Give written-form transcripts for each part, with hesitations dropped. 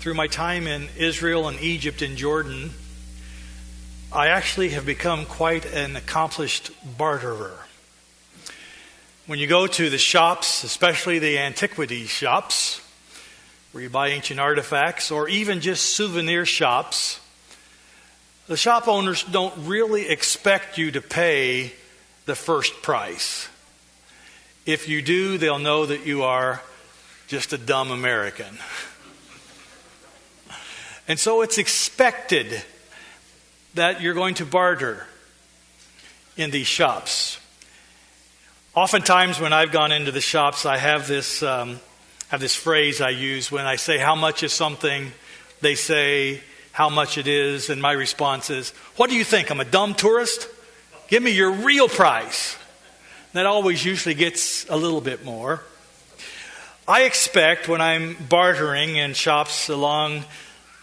through my time in Israel and Egypt and Jordan, I actually have become quite an accomplished barterer. When you go to the shops, especially the antiquity shops, where you buy ancient artifacts, or even just souvenir shops, the shop owners don't really expect you to pay the first price. If you do, they'll know that you are just a dumb American. And so it's expected that you're going to barter in these shops. Oftentimes when I've gone into the shops, I have this phrase I use when I say how much is something, they say how much it is, and my response is, what do you think, I'm a dumb tourist? Give me your real price. That always usually gets a little bit more. I expect when I'm bartering in shops along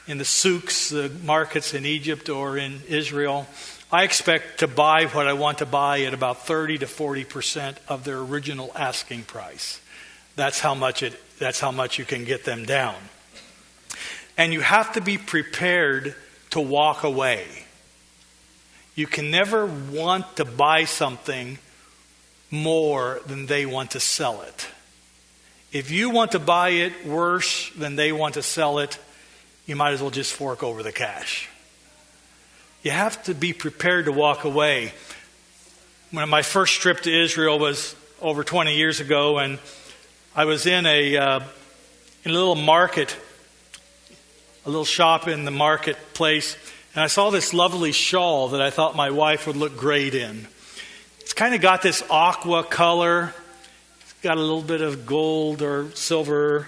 in the souks, the markets in Egypt or in Israel, I expect to buy what I want to buy at about 30 to 40% of their original asking price. That's how much you can get them down. And you have to be prepared to walk away. You can never want to buy something more than they want to sell it. If you want to buy it worse than they want to sell it, you might as well just fork over the cash. You have to be prepared to walk away. When my first trip to Israel was over 20 years ago, and I was in a little market, a little shop in the marketplace, and I saw this lovely shawl that I thought my wife would look great in. It's kind of got this aqua color. It's got a little bit of gold or silver,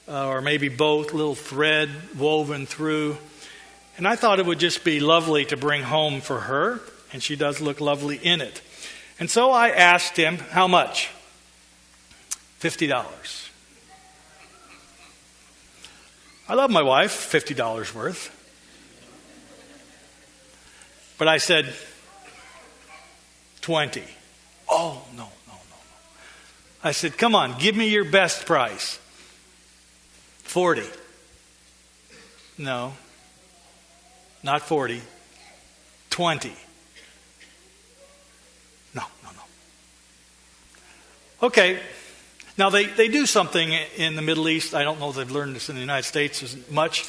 or maybe both, little thread woven through. And I thought it would just be lovely to bring home for her, and she does look lovely in it. And so I asked him, how much? $50. I love my wife, $50 worth. But I said, 20. Oh, no. I said, come on, give me your best price. 40. No, not 40. 20. No. Okay. Now they do something in the Middle East. I don't know if they've learned this in the United States as much,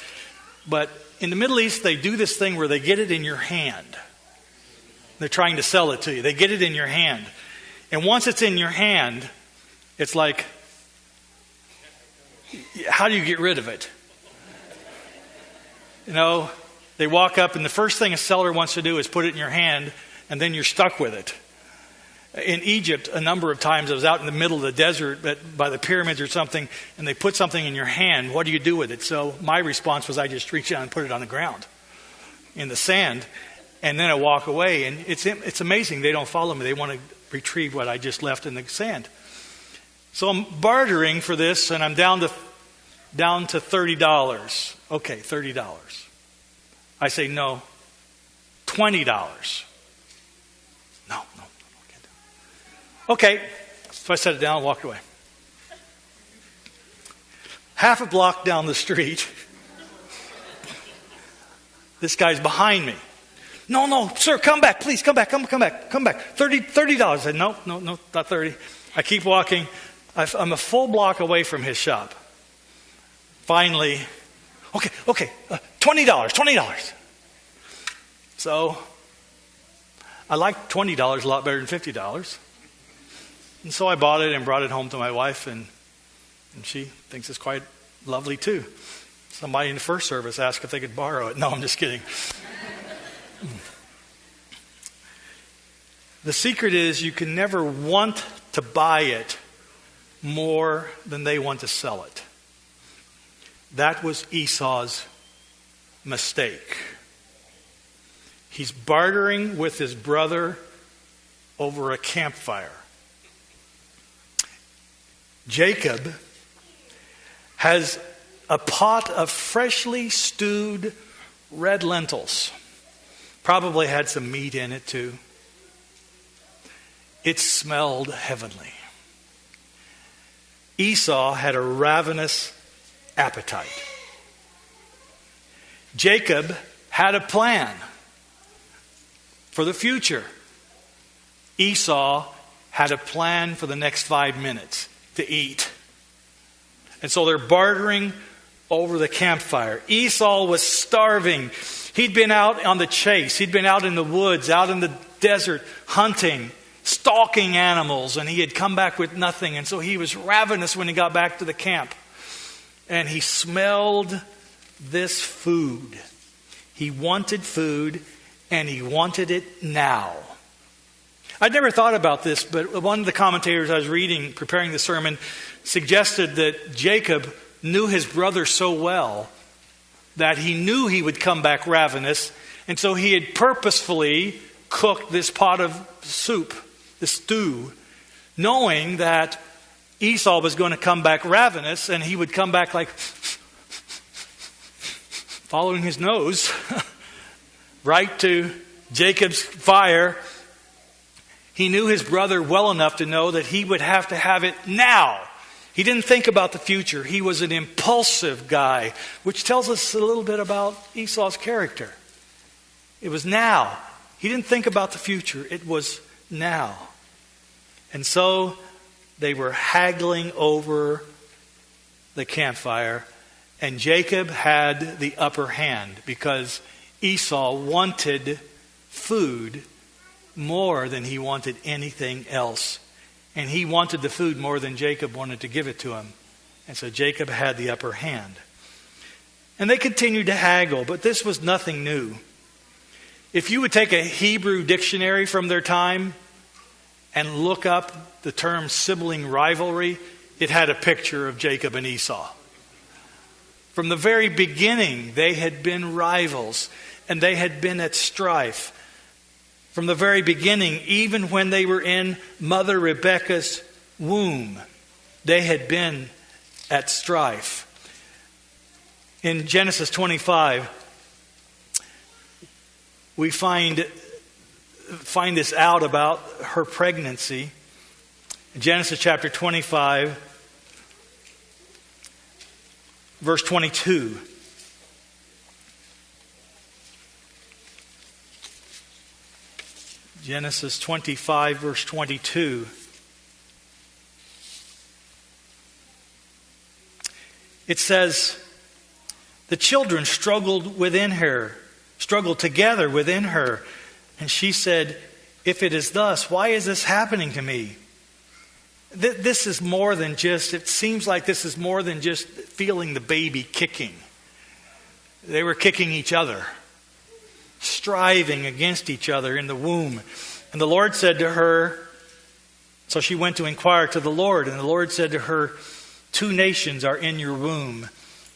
but in the Middle East they do this thing where they get it in your hand. They're trying to sell it to you. They get it in your hand. And once it's in your hand, it's like, how do you get rid of it? You know, they walk up and the first thing a seller wants to do is put it in your hand, and then you're stuck with it. In Egypt, a number of times I was out in the middle of the desert by the pyramids or something, and they put something in your hand. What do you do with it? So my response was I just reach out and put it on the ground in the sand, and then I walk away. And it's amazing. They don't follow me. They want to retrieve what I just left in the sand. So I'm bartering for this, and I'm down to $30. Okay, $30. I say no, $20. No. Okay, so I set it down and walked away. Half a block down the street, this guy's behind me. No, sir, come back, please, come back. $30. I said, no, not 30. I keep walking. I'm a full block away from his shop. Finally, okay, $20. So I like $20 a lot better than $50. And so I bought it and brought it home to my wife, and she thinks it's quite lovely too. Somebody in the first service asked if they could borrow it. No, I'm just kidding. The secret is you can never want to buy it more than they want to sell it. That was Esau's mistake. He's bartering with his brother over a campfire. Jacob has a pot of freshly stewed red lentils. Probably had some meat in it too. It smelled heavenly. Esau had a ravenous appetite. Jacob had a plan for the future. Esau had a plan for the next 5 minutes to eat. And so they're bartering over the campfire. Esau was starving. He'd been out on the chase. He'd been out in the woods, out in the desert, hunting, stalking animals, and he had come back with nothing. And so he was ravenous when he got back to the camp. And he smelled this food. He wanted food, and he wanted it now. I'd never thought about this, but one of the commentators I was reading, preparing the sermon, suggested that Jacob knew his brother so well that he knew he would come back ravenous, and so he had purposefully cooked this pot of soup, this stew, knowing that Esau was going to come back ravenous, and he would come back like following his nose right to Jacob's fire. He knew his brother well enough to know that he would have to have it now. He didn't think about the future. He was an impulsive guy, which tells us a little bit about Esau's character. It was now. He didn't think about the future. It was now. And so they were haggling over the campfire, and Jacob had the upper hand because Esau wanted food more than he wanted anything else. And he wanted the food more than Jacob wanted to give it to him. And so Jacob had the upper hand. And they continued to haggle, but this was nothing new. If you would take a Hebrew dictionary from their time and look up the term sibling rivalry, it had a picture of Jacob and Esau. From the very beginning, they had been rivals, and they had been at strife. From the very beginning, even when they were in Mother Rebekah's womb, they had been at strife. In Genesis 25, we find this out about her pregnancy. In Genesis chapter 25, verse 22. Genesis 25, verse 22. It says, the children struggled together within her. And she said, if it is thus, why is this happening to me? This is more than just, it seems like this is more than just feeling the baby kicking. They were kicking each other, striving against each other in the womb. And the Lord said to her, so she went to inquire to the Lord, and the Lord said to her, 2 nations are in your womb,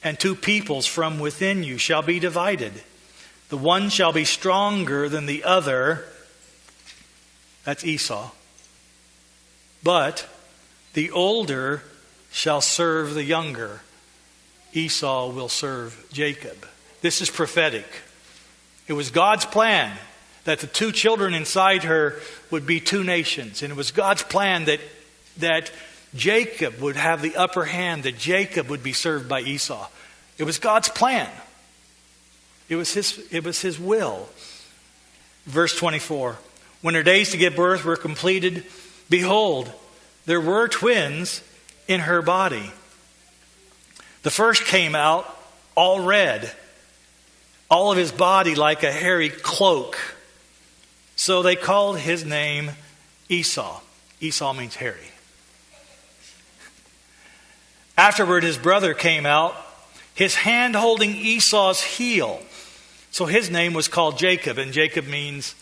and 2 peoples from within you shall be divided. The one shall be stronger than the other, that's Esau, but the older shall serve the younger. Esau will serve Jacob. This is prophetic. It was God's plan that the 2 children inside her would be 2 nations. And it was God's plan that Jacob would have the upper hand, that Jacob would be served by Esau. It was God's plan. It was his will. Verse 24. When her days to give birth were completed, behold, there were twins in her body. The first came out all red, all of his body like a hairy cloak. So they called his name Esau. Esau means hairy. Afterward, his brother came out, his hand holding Esau's heel. So his name was called Jacob, and Jacob means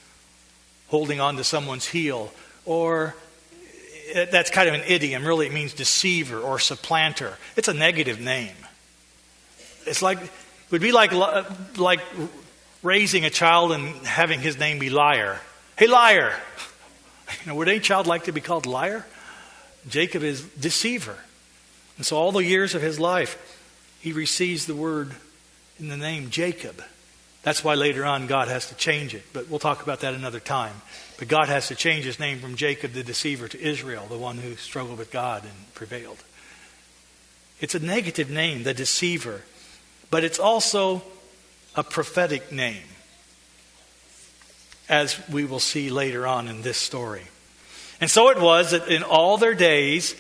holding on to someone's heel. Or that's kind of an idiom. Really, it means deceiver or supplanter. It's a negative name. It's like, it would be like raising a child and having his name be Liar. Hey, liar! Would any child like to be called liar? Jacob is deceiver. And so all the years of his life, he receives the word in the name Jacob. That's why later on God has to change it. But we'll talk about that another time. But God has to change his name from Jacob the deceiver to Israel, the one who struggled with God and prevailed. It's a negative name, the deceiver. But it's also a prophetic name, as we will see later on in this story. And so it was that in all their days,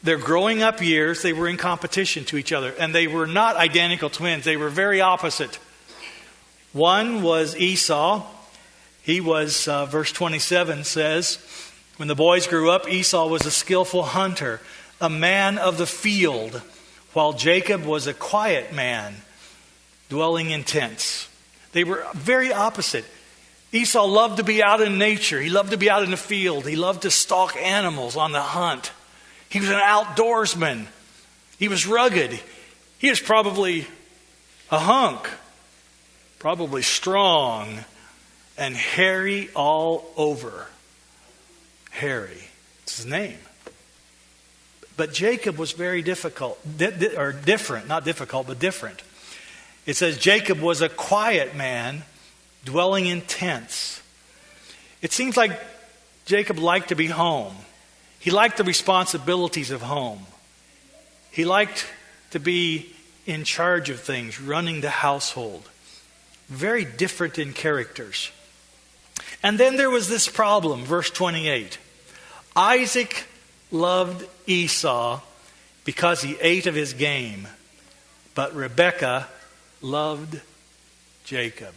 their growing up years, they were in competition to each other. And they were not identical twins. They were very opposite. One was Esau. He was, verse 27 says, when the boys grew up, Esau was a skillful hunter, a man of the field, while Jacob was a quiet man, dwelling in tents. They were very opposite. Esau loved to be out in nature. He loved to be out in the field. He loved to stalk animals on the hunt. He was an outdoorsman. He was rugged. He was probably a hunk, probably strong, and hairy all over. Hairy. It's his name. But Jacob was very difficult, or different, not difficult, but different. It says Jacob was a quiet man, dwelling in tents. It seems like Jacob liked to be home. He liked the responsibilities of home. He liked to be in charge of things, running the household. Very different in characters. And then there was this problem, verse 28. Isaac loved Esau because he ate of his game, but Rebekah loved Jacob.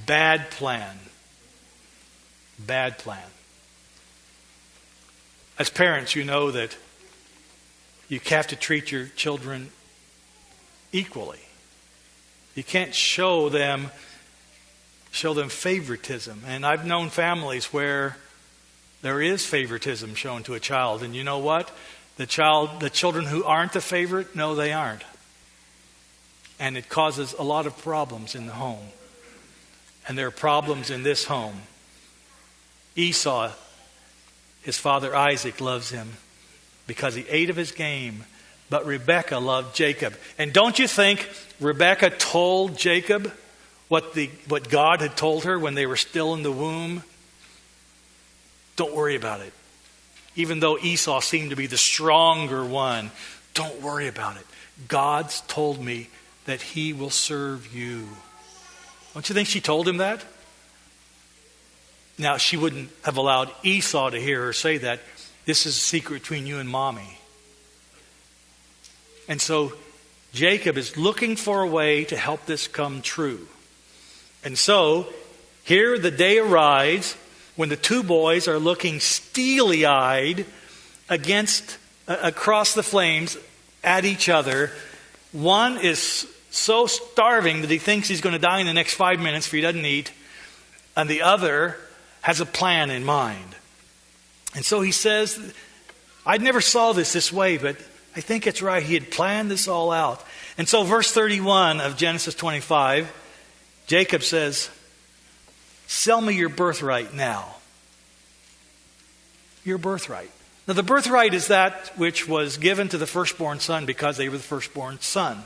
Bad plan. Bad plan. As parents, you know that you have to treat your children equally. You can't show them favoritism. And I've known families where there is favoritism shown to a child. And you know what? The children who aren't the favorite, no, they aren't. And it causes a lot of problems in the home. And there are problems in this home. Esau, his father Isaac, loves him because he ate of his game. But Rebekah loved Jacob. And don't you think Rebekah told Jacob what God had told her when they were still in the womb? Don't worry about it. Even though Esau seemed to be the stronger one, don't worry about it. God's told me that he will serve you. Don't you think she told him that? Now, she wouldn't have allowed Esau to hear her say that. This is a secret between you and mommy. And so Jacob is looking for a way to help this come true. And so here the day arrives when the two boys are looking steely-eyed across the flames at each other. One is so starving that he thinks he's going to die in the next 5 minutes if he doesn't eat. And the other has a plan in mind. And so he says, I never saw this way, but I think it's right. He had planned this all out. And so verse 31 of Genesis 25, Jacob says, sell me your birthright now. Your birthright. Now the birthright is that which was given to the firstborn son because they were the firstborn son.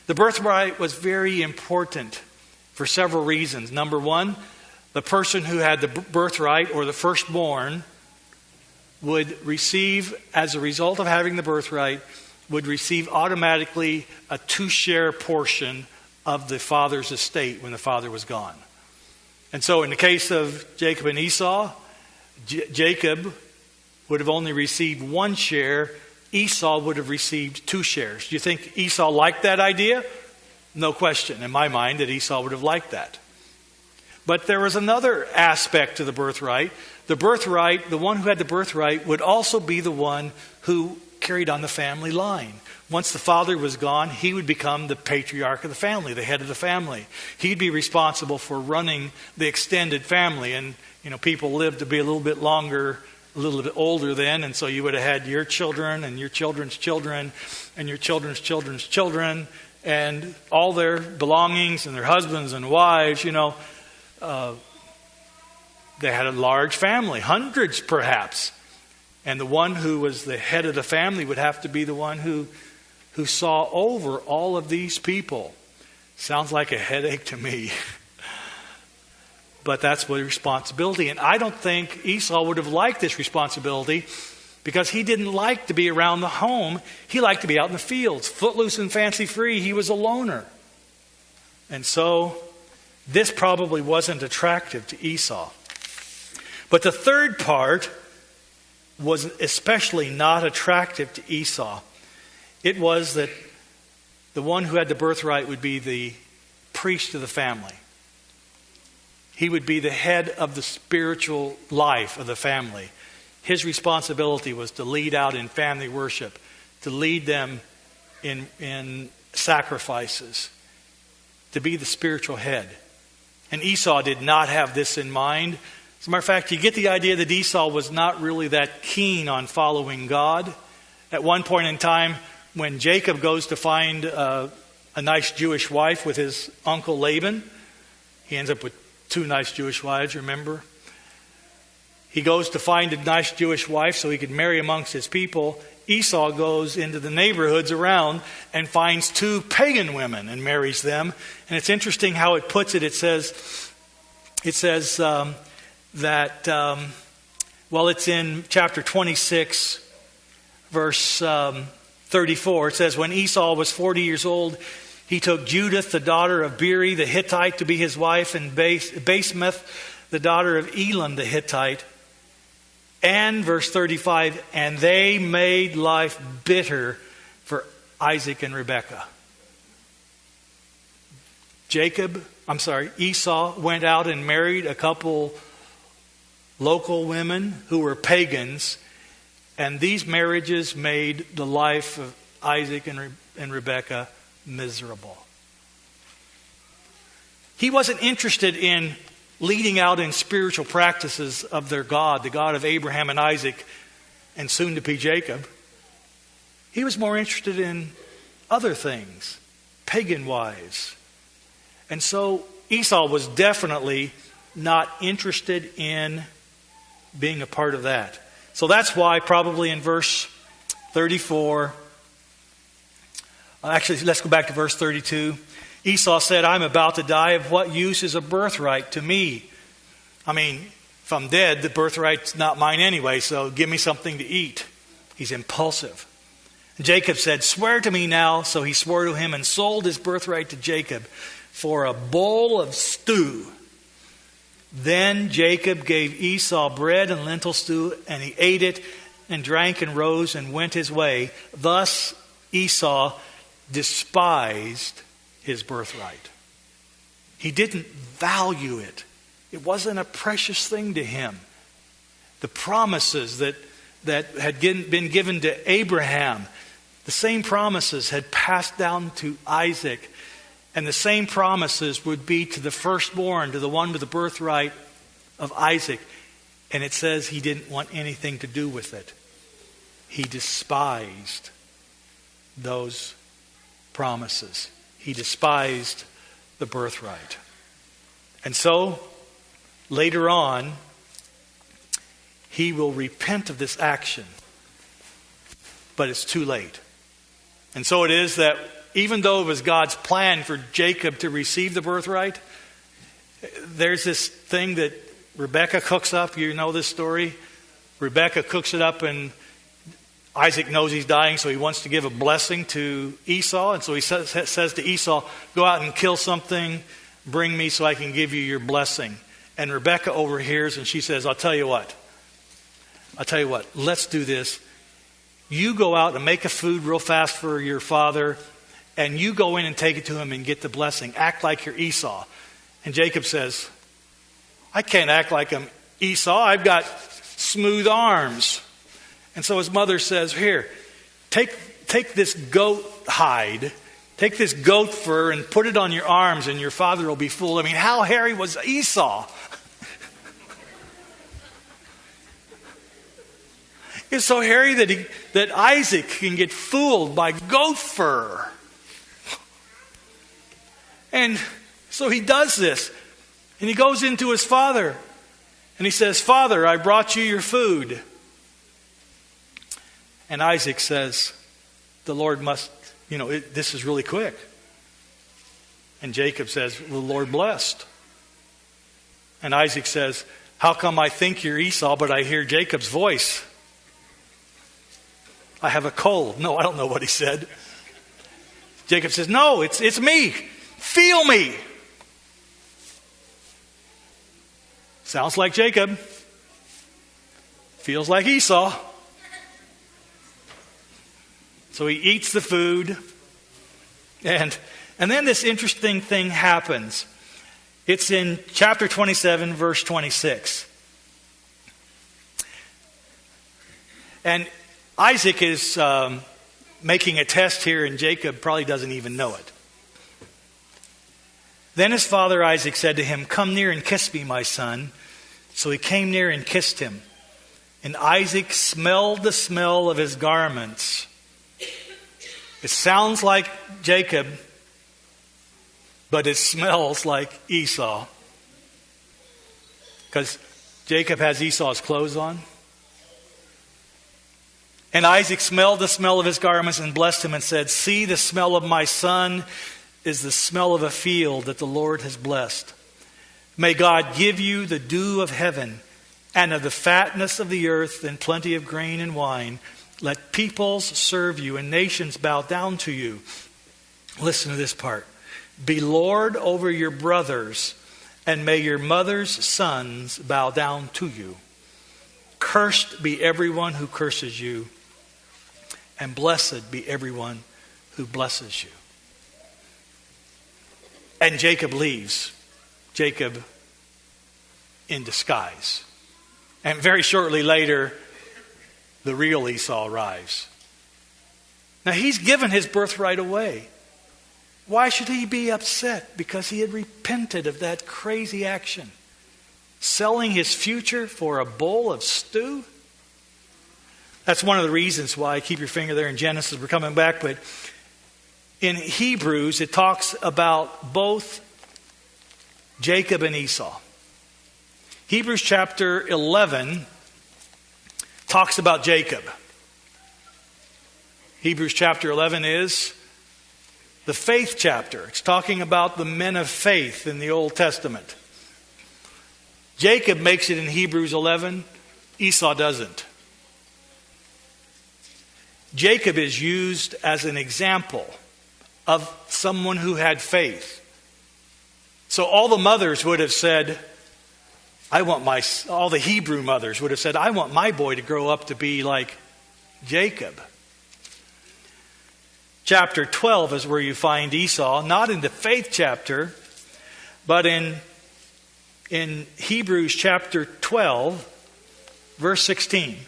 The birthright was very important for several reasons. Number one, the person who had the birthright or the firstborn would receive, as a result of having the birthright, would receive automatically a 2-share portion of the father's estate when the father was gone. And so in the case of Jacob and Esau, Jacob would have only received 1 share. Esau would have received 2 shares. Do you think Esau liked that idea? No question in my mind that Esau would have liked that. But there was another aspect to the birthright. The birthright, the one who had the birthright, would also be the one who carried on the family line. Once the father was gone, he would become the patriarch of the family, the head of the family. He'd be responsible for running the extended family. And, people lived to be a little bit longer, a little bit older then. And so you would have had your children and your children's children and your children's children's children and all their belongings and their husbands and wives, they had a large family, hundreds perhaps. And the one who was the head of the family would have to be the one who saw over all of these people. Sounds like a headache to me. But that's the responsibility. And I don't think Esau would have liked this responsibility because he didn't like to be around the home. He liked to be out in the fields, footloose and fancy free. He was a loner. And so this probably wasn't attractive to Esau. But the third part was especially not attractive to Esau. It was that the one who had the birthright would be the priest of the family. He would be the head of the spiritual life of the family. His responsibility was to lead out in family worship, to lead them in sacrifices, to be the spiritual head. And Esau did not have this in mind. As a matter of fact, you get the idea that Esau was not really that keen on following God. At one point in time, when Jacob goes to find a nice Jewish wife with his uncle Laban, he ends up with 2 nice Jewish wives, remember? He goes to find a nice Jewish wife so he could marry amongst his people. Esau goes into the neighborhoods around and finds 2 pagan women and marries them. And it's interesting how it puts it. It says that, it's in chapter 26, verse 34. It says, when Esau was 40 years old, he took Judith, the daughter of Beeri the Hittite, to be his wife, and Basemath, the daughter of Elon the Hittite. And, verse 35, and they made life bitter for Isaac and Rebekah. Esau went out and married a couple local women who were pagans, and these marriages made the life of Isaac and Rebekah miserable. He wasn't interested in leading out in spiritual practices of their God, the God of Abraham and Isaac, and soon to be Jacob. He was more interested in other things, pagan wives. And so Esau was definitely not interested in being a part of that. So that's why probably in verse 34, let's go back to verse 32. Esau said, I'm about to die. Of what use is a birthright to me? I mean, if I'm dead, the birthright's not mine anyway, so give me something to eat. He's impulsive. Jacob said, swear to me now. So he swore to him and sold his birthright to Jacob for a bowl of stew. Then Jacob gave Esau bread and lentil stew, and he ate it and drank and rose and went his way. Thus Esau despised his birthright. He didn't value it. It wasn't a precious thing to him. The promises that had been given to Abraham, the same promises had passed down to Isaac. And the same promises would be to the firstborn, to the one with the birthright of Isaac. And it says he didn't want anything to do with it. He despised those promises. He despised the birthright. And so, later on, he will repent of this action. But it's too late. And so it is that even though it was God's plan for Jacob to receive the birthright, there's this thing that Rebekah cooks up. You know this story. Rebekah cooks it up, and Isaac knows he's dying, so he wants to give a blessing to Esau. And so he says to Esau, go out and kill something, bring me so I can give you your blessing. And Rebekah overhears, and she says, I'll tell you what, let's do this. You go out and make a food real fast for your father, and you go in and take it to him and get the blessing. Act like you're Esau. And Jacob says, I can't act like I'm Esau. I've got smooth arms. And so his mother says, here, take this goat hide, take this goat fur and put it on your arms and your father will be fooled. I mean, how hairy was Esau? It's so hairy that Isaac can get fooled by goat fur. And so he does this. And he goes into his father. And he says, Father, I brought you your food. And Isaac says, the Lord must, this is really quick. And Jacob says, the Lord blessed. And Isaac says, how come I think you're Esau, but I hear Jacob's voice? I have a cold. No, I don't know what he said. Jacob says, no, it's me. Feel me. Sounds like Jacob. Feels like Esau. So he eats the food. And then this interesting thing happens. It's in chapter 27, verse 26. And Isaac is making a test here, and Jacob probably doesn't even know it. Then his father Isaac said to him, "Come near and kiss me, my son." So he came near and kissed him. And Isaac smelled the smell of his garments. It sounds like Jacob, but it smells like Esau. Because Jacob has Esau's clothes on. And Isaac smelled the smell of his garments and blessed him and said, "See, the smell of my son is the smell of a field that the Lord has blessed. May God give you the dew of heaven and of the fatness of the earth and plenty of grain and wine. Let peoples serve you and nations bow down to you." Listen to this part. "Be Lord over your brothers, and may your mother's sons bow down to you. Cursed be everyone who curses you, and blessed be everyone who blesses you." And Jacob leaves. Jacob in disguise. And very shortly later, the real Esau arrives. Now he's given his birthright away. Why should he be upset? Because he had repented of that crazy action. Selling his future for a bowl of stew? That's one of the reasons why, keep your finger there in Genesis, we're coming back, but in Hebrews it talks about both Jacob and Esau. Hebrews chapter 11 talks about Jacob. Hebrews chapter 11 is the faith chapter. It's talking about the men of faith in the Old Testament. Jacob makes it in Hebrews 11. Esau doesn't. Jacob is used as an example of someone who had faith. So all the mothers would have said, all the Hebrew mothers would have said, "I want my boy to grow up to be like Jacob." Chapter 12 is where you find Esau, not in the faith chapter, but in Hebrews chapter 12, verse 16.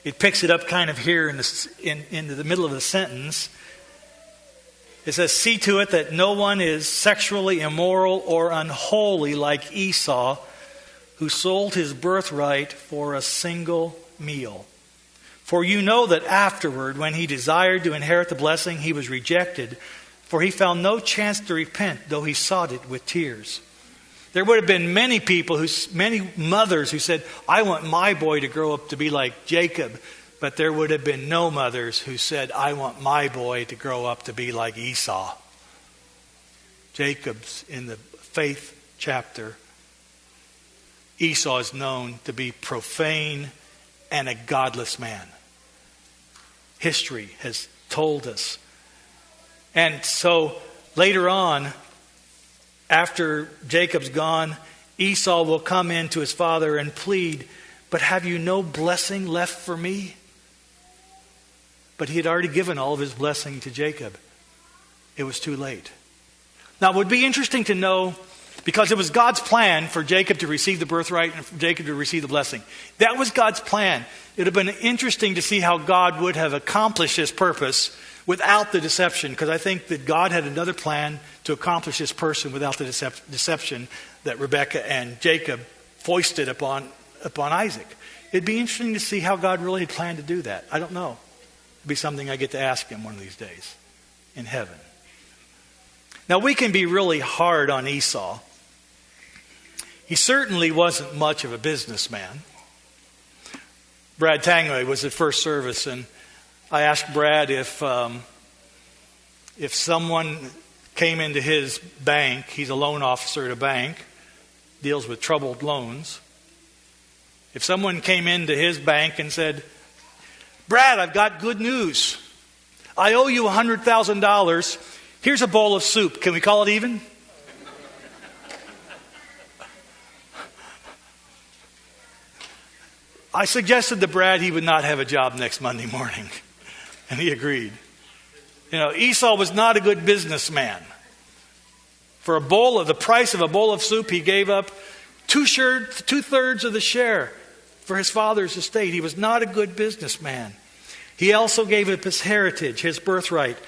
It picks it up kind of here in the middle of the sentence. It says, "See to it that no one is sexually immoral or unholy like Esau, who sold his birthright for a single meal. For you know that afterward, when he desired to inherit the blessing, he was rejected, for he found no chance to repent, though he sought it with tears." There would have been many mothers who said, "I want my boy to grow up to be like Jacob." But there would have been no mothers who said, "I want my boy to grow up to be like Esau." Jacob's in the faith chapter. Esau is known to be profane and a godless man. History has told us. And so later on, after Jacob's gone, Esau will come in to his father and plead, "But have you no blessing left for me?" But he had already given all of his blessing to Jacob. It was too late. Now, it would be interesting to know, because it was God's plan for Jacob to receive the birthright and for Jacob to receive the blessing. That was God's plan. It would have been interesting to see how God would have accomplished his purpose without the deception, because I think that God had another plan to accomplish his person without the deception that Rebekah and Jacob foisted upon Isaac. It'd be interesting to see how God really had planned to do that. I don't know. It'd be something I get to ask him one of these days in heaven. Now, we can be really hard on Esau. He certainly wasn't much of a businessman. Brad Tanguay was at first service, and I asked Brad if someone came into his bank, he's a loan officer at a bank, deals with troubled loans. If someone came into his bank and said, "Brad, I've got good news. I owe you $100,000. Here's a bowl of soup. Can we call it even? I suggested to Brad he would not have a job next Monday morning, and he agreed. Esau was not a good businessman. For the price of a bowl of soup, he gave up two-thirds of the share for his father's estate. He was not a good businessman. He also gave up his heritage, his birthright,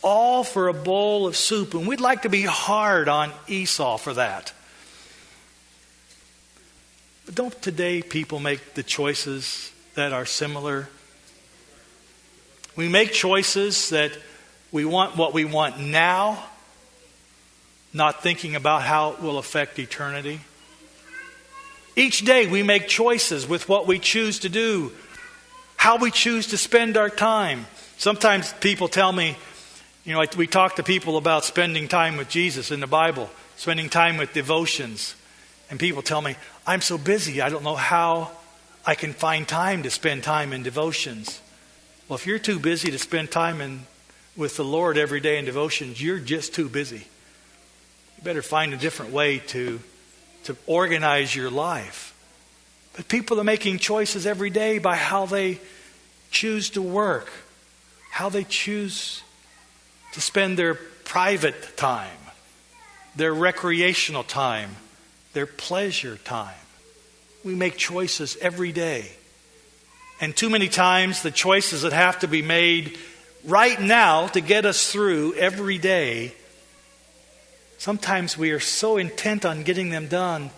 all for a bowl of soup. And we'd like to be hard on Esau for that. But don't today people make the choices that are similar? We make choices that we want what we want now, not thinking about how it will affect eternity. Each day we make choices with what we choose to do, how we choose to spend our time. Sometimes people tell me, we talk to people about spending time with Jesus in the Bible, spending time with devotions. And people tell me, I'm so busy, I don't know how I can find time to spend time in devotions. Well, if you're too busy to spend time with the Lord every day in devotions, you're just too busy. You better find a different way to organize your life. But people are making choices every day by how they choose to work, how they choose to spend their private time, their recreational time, their pleasure time. We make choices every day. And too many times the choices that have to be made right now to get us through every day, sometimes we are so intent on getting them done,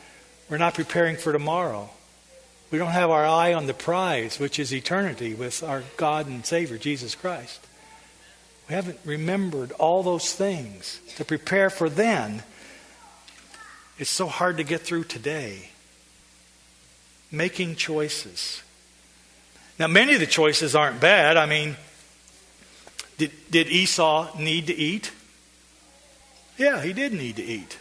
we're not preparing for tomorrow. We don't have our eye on the prize, which is eternity with our God and Savior, Jesus Christ. We haven't remembered all those things to prepare for then. It's so hard to get through today. Making choices. Now, many of the choices aren't bad. I mean, did Esau need to eat? Yeah, he did need to eat.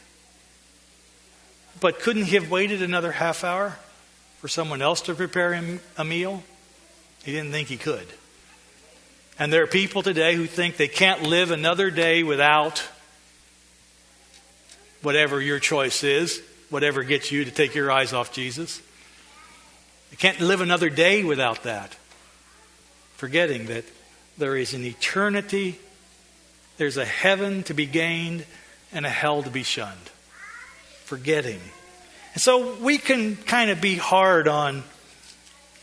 But couldn't he have waited another half hour for someone else to prepare him a meal? He didn't think he could. And there are people today who think they can't live another day without whatever your choice is, whatever gets you to take your eyes off Jesus. They can't live another day without that. Forgetting that there is an eternity, there's a heaven to be gained and a hell to be shunned. Forgetting. And so we can kind of be hard on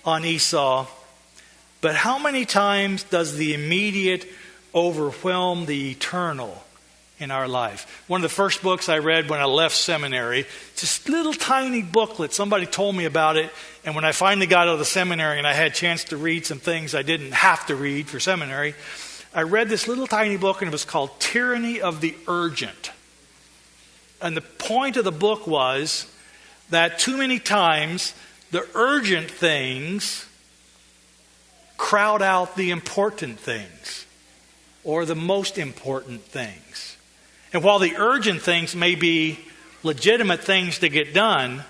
Esau, but how many times does the immediate overwhelm the eternal in our life? One of the first books I read when I left seminary, just little tiny booklet. Somebody told me about it. And when I finally got out of the seminary and I had a chance to read some things I didn't have to read for seminary, I read this little tiny book and it was called Tyranny of the Urgent. And the point of the book was that too many times the urgent things crowd out the important things or the most important things. And while the urgent things may be legitimate things to get done,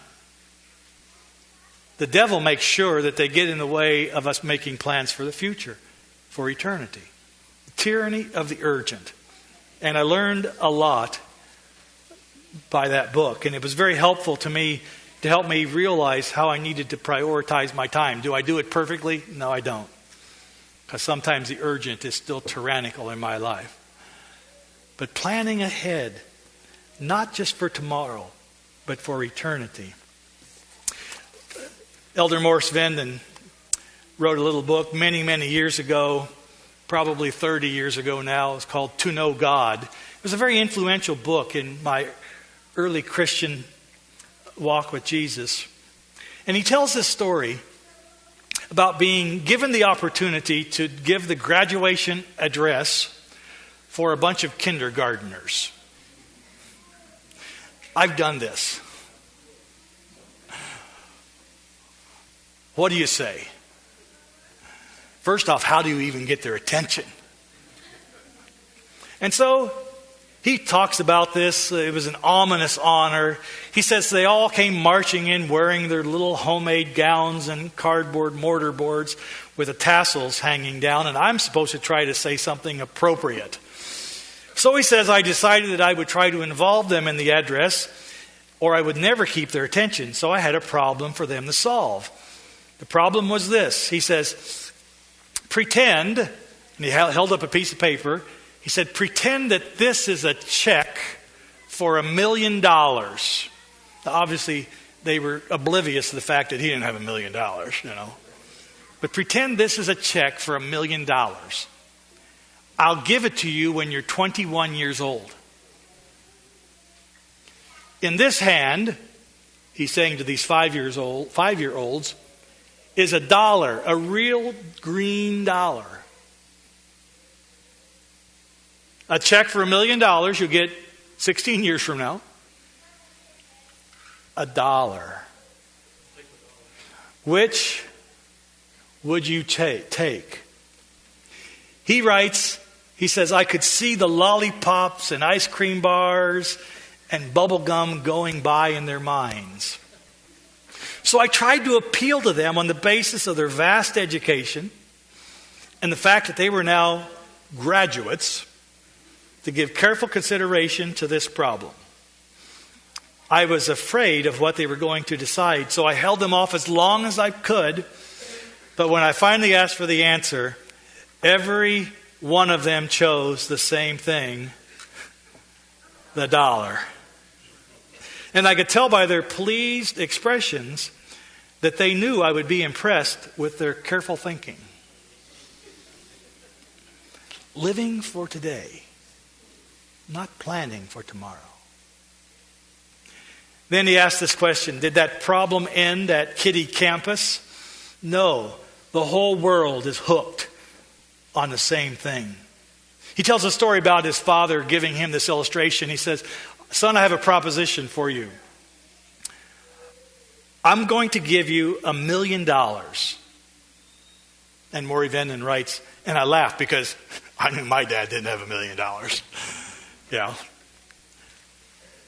the devil makes sure that they get in the way of us making plans for the future, for eternity. The tyranny of the urgent. And I learned a lot by that book. And it was very helpful to me to help me realize how I needed to prioritize my time. Do I do it perfectly? No, I don't. Because sometimes the urgent is still tyrannical in my life. But planning ahead, not just for tomorrow, but for eternity. Elder Morris Venden wrote a little book many, many years ago, probably 30 years ago now. It's called To Know God. It was a very influential book in my early Christian walk with Jesus. And he tells this story about being given the opportunity to give the graduation address for a bunch of kindergartners. I've done this. What do you say? First off, how do you even get their attention? And so He talks about this. It was an ominous honor. He says they all came marching in wearing their little homemade gowns and cardboard mortar boards with the tassels hanging down, and I'm supposed to try to say something appropriate. So he says, I decided that I would try to involve them in the address, or I would never keep their attention. So I had a problem for them to solve. The problem was this. He says, pretend, and he held up a piece of paper. He said, pretend that this is a check for $1 million. Now, obviously, they were oblivious to the fact that he didn't have $1 million, But pretend this is a check for $1 million. I'll give it to you when you're 21 years old. In this hand, he's saying to these 5-year-olds, is $1, a real green dollar. A check for $1 million you'll get 16 years from now. $1. Which would you take? He writes, he says, I could see the lollipops and ice cream bars and bubble gum going by in their minds. So I tried to appeal to them on the basis of their vast education and the fact that they were now graduates to give careful consideration to this problem. I was afraid of what they were going to decide, so I held them off as long as I could. But when I finally asked for the answer, every one of them chose the same thing, the $1. And I could tell by their pleased expressions that they knew I would be impressed with their careful thinking. Living for today, not planning for tomorrow. Then he asked this question, did that problem end at Kiddie Campus? No, the whole world is hooked on the same thing. He tells a story about his father giving him this illustration. He says, son, I have a proposition for you. I'm going to give you $1 million. And Maury Venden writes, and I laughed because I knew my dad didn't have $1 million. Yeah.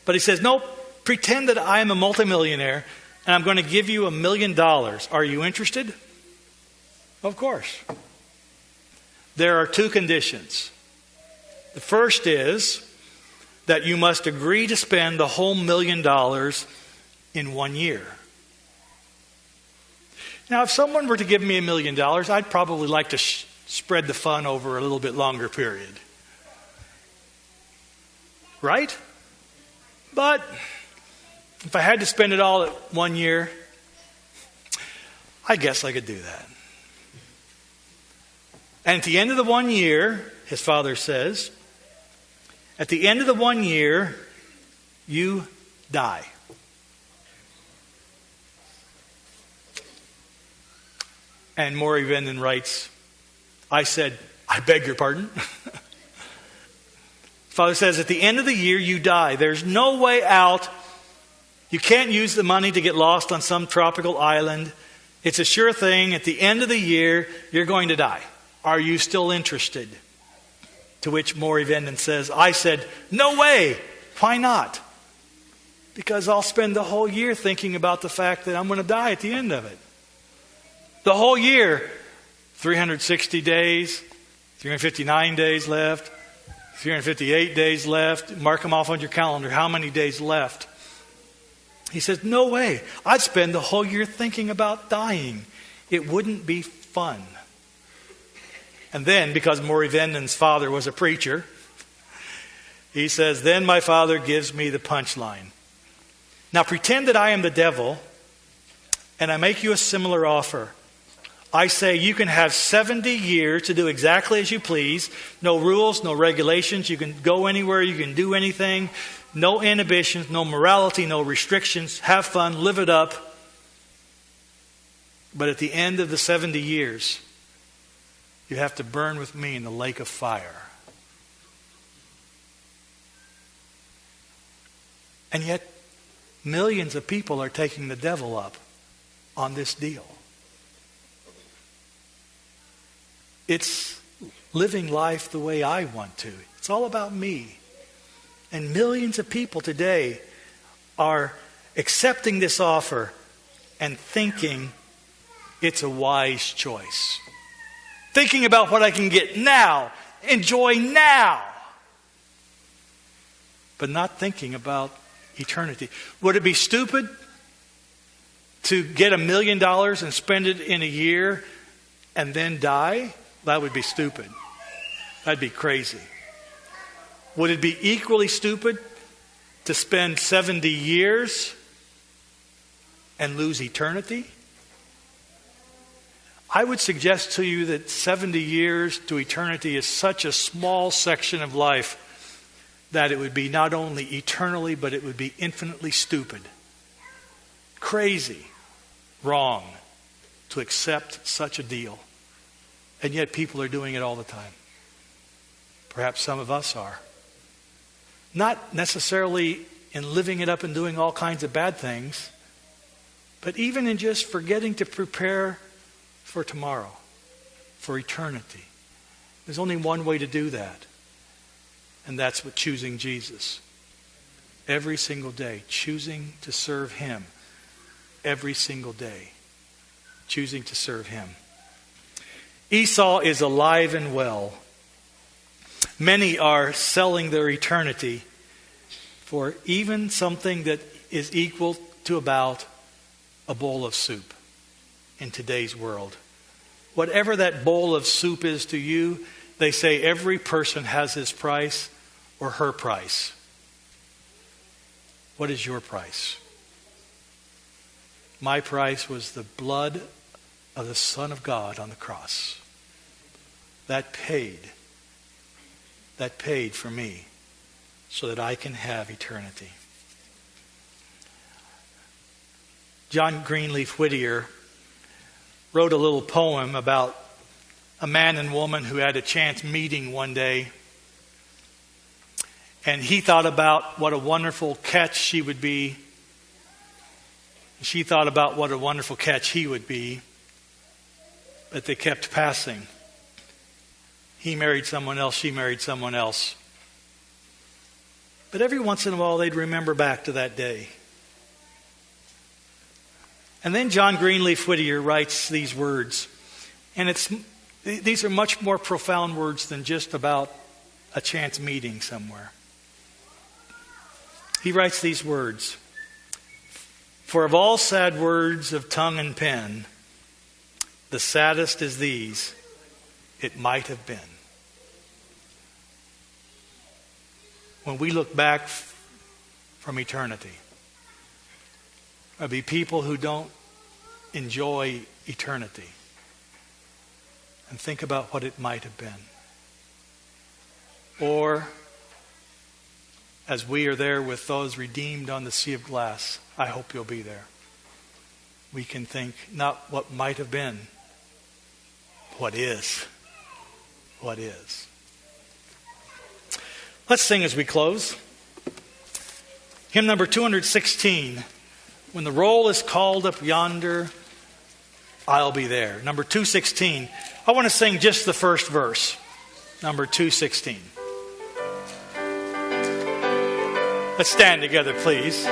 But he says, no, pretend that I am a multimillionaire and I'm going to give you $1 million. Are you interested? Of course. There are 2 conditions. The first is that you must agree to spend the whole $1 million in 1 year. Now, if someone were to give me $1 million, I'd probably like to spread the fun over a little bit longer period. Right? But if I had to spend it all at 1 year, I guess I could do that. And at the end of the 1 year, his father says, at the end of the 1 year, you die. And Maury Venden writes, I said, I beg your pardon? Father says, at the end of the year, you die. There's no way out. You can't use the money to get lost on some tropical island. It's a sure thing. At the end of the year, you're going to die. Are you still interested? To which Maury Venden says, I said, no way. Why not? Because I'll spend the whole year thinking about the fact that I'm going to die at the end of it. The whole year, 360 days, 359 days left, 358 days left. Mark them off on your calendar. How many days left? He says, no way. I'd spend the whole year thinking about dying. It wouldn't be fun. And then, because Maury Venden's father was a preacher, he says, then my father gives me the punchline. Now pretend that I am the devil and I make you a similar offer. I say you can have 70 years to do exactly as you please. No rules, no regulations. You can go anywhere. You can do anything. No inhibitions, no morality, no restrictions. Have fun, live it up. But at the end of the 70 years, you have to burn with me in the lake of fire. And yet, millions of people are taking the devil up on this deal. It's living life the way I want to. It's all about me. And millions of people today are accepting this offer and thinking it's a wise choice. Thinking about what I can get now, enjoy now, but not thinking about eternity. Would it be stupid to get $1 million and spend it in a year and then die? That would be stupid. That'd be crazy. Would it be equally stupid to spend 70 years and lose eternity? I would suggest to you that 70 years to eternity is such a small section of life that it would be not only eternally, but it would be infinitely stupid, crazy, wrong to accept such a deal. And yet people are doing it all the time. Perhaps some of us are. Not necessarily in living it up and doing all kinds of bad things, but even in just forgetting to prepare for tomorrow, for eternity. There's only one way to do that, and that's with choosing Jesus. Every single day, choosing to serve Him. Every single day, choosing to serve Him. Esau is alive and well. Many are selling their eternity for even something that is equal to about a bowl of soup in today's world. Whatever that bowl of soup is to you, they say every person has his price or her price. What is your price? My price was the blood of the Son of God on the cross. That paid for me so that I can have eternity. John Greenleaf Whittier wrote a little poem about a man and woman who had a chance meeting one day. And he thought about what a wonderful catch she would be. She thought about what a wonderful catch he would be. But they kept passing. He married someone else, she married someone else. But every once in a while they'd remember back to that day. And then John Greenleaf Whittier writes these words. And these are much more profound words than just about a chance meeting somewhere. He writes these words. For of all sad words of tongue and pen, the saddest is these, it might have been. When we look back from eternity, there'll be people who don't enjoy eternity and think about what it might have been. Or, as we are there with those redeemed on the sea of glass, I hope you'll be there. We can think not what might have been, what is. What is. Let's sing as we close. Hymn number 216. When the roll is called up yonder, I'll be there. Number 216. I want to sing just the first verse. Number 216. Let's stand together, please.